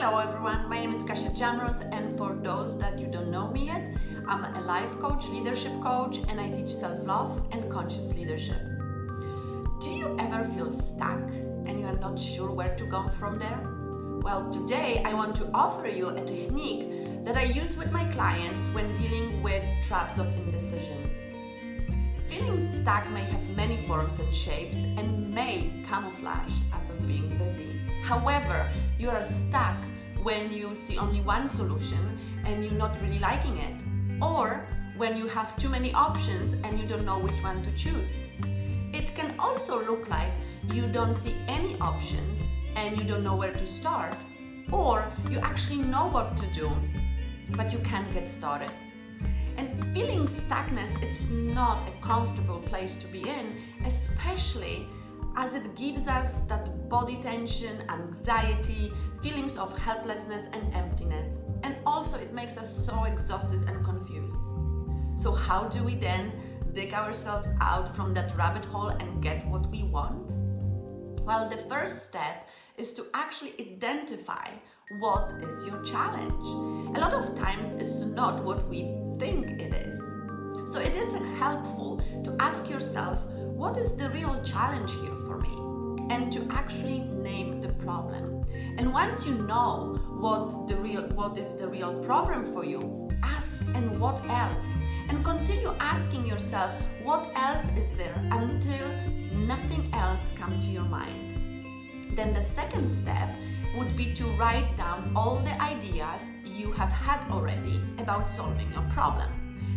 Hello everyone, my name is Kasia Jamros, and for those that you don't know me yet, I'm a life coach, leadership coach, and I teach self-love and conscious leadership. Do you ever feel stuck and you are not sure where to go from there? Well, today I want to offer you a technique that I use with my clients when dealing with traps of indecisions. Feeling stuck may have many forms and shapes and may camouflage as of being busy. However, you are stuck when you see only one solution and you're not really liking it, or when you have too many options and you don't know which one to choose. It can also look like you don't see any options and you don't know where to start, or you actually know what to do, but you can't get started. And feeling stuckness, it's not a comfortable place to be in, especially as it gives us that body tension, anxiety, feelings of helplessness and emptiness. And also it makes us so exhausted and confused. So how do we then dig ourselves out from that rabbit hole and get what we want? Well, the first step is to actually identify what is your challenge. A lot of times it's not what we think it is. So it is helpful to ask yourself, what is the real challenge here for me? And to actually name the problem. And once you know what is the real problem for you, ask, and what else? And continue asking yourself, what else is there, until nothing else comes to your mind. Then the second step would be to write down all the ideas you have had already about solving your problem.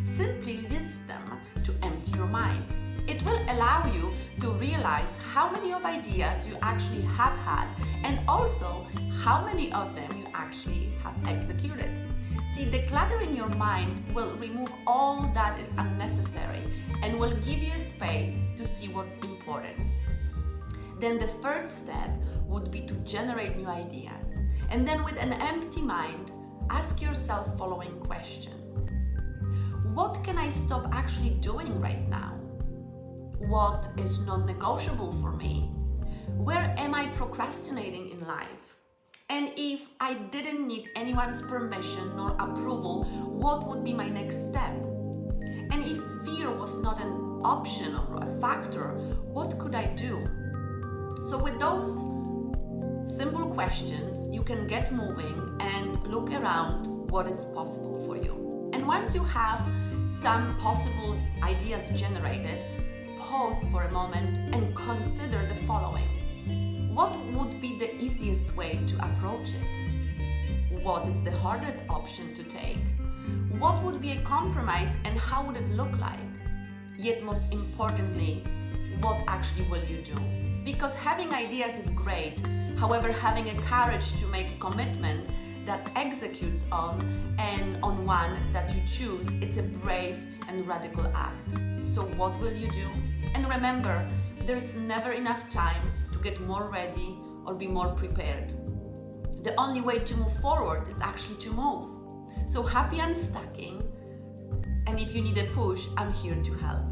Simply list them to empty your mind. It will allow you to realize how many of ideas you actually have had, and also how many of them you actually have executed. See, decluttering your mind will remove all that is unnecessary and will give you a space to see what's important. Then the third step would be to generate new ideas. And then with an empty mind, ask yourself following questions. What can I stop actually doing right now? What is non-negotiable for me? Where am I procrastinating in life? And if I didn't need anyone's permission nor approval, what would be my next step? And if fear was not an option or a factor, what could I do? So with those simple questions, you can get moving and look around what is possible for you. And once you have some possible ideas generated, pause for a moment and consider the following. What would be the easiest way to approach it? What is the hardest option to take? What would be a compromise and how would it look like? Yet most importantly, what actually will you do? Because having ideas is great. However, having a courage to make a commitment that executes on one that you choose, it's a brave and radical act. So what will you do? And remember, there's never enough time to get more ready or be more prepared. The only way to move forward is actually to move. So happy unstucking, and if you need a push, I'm here to help.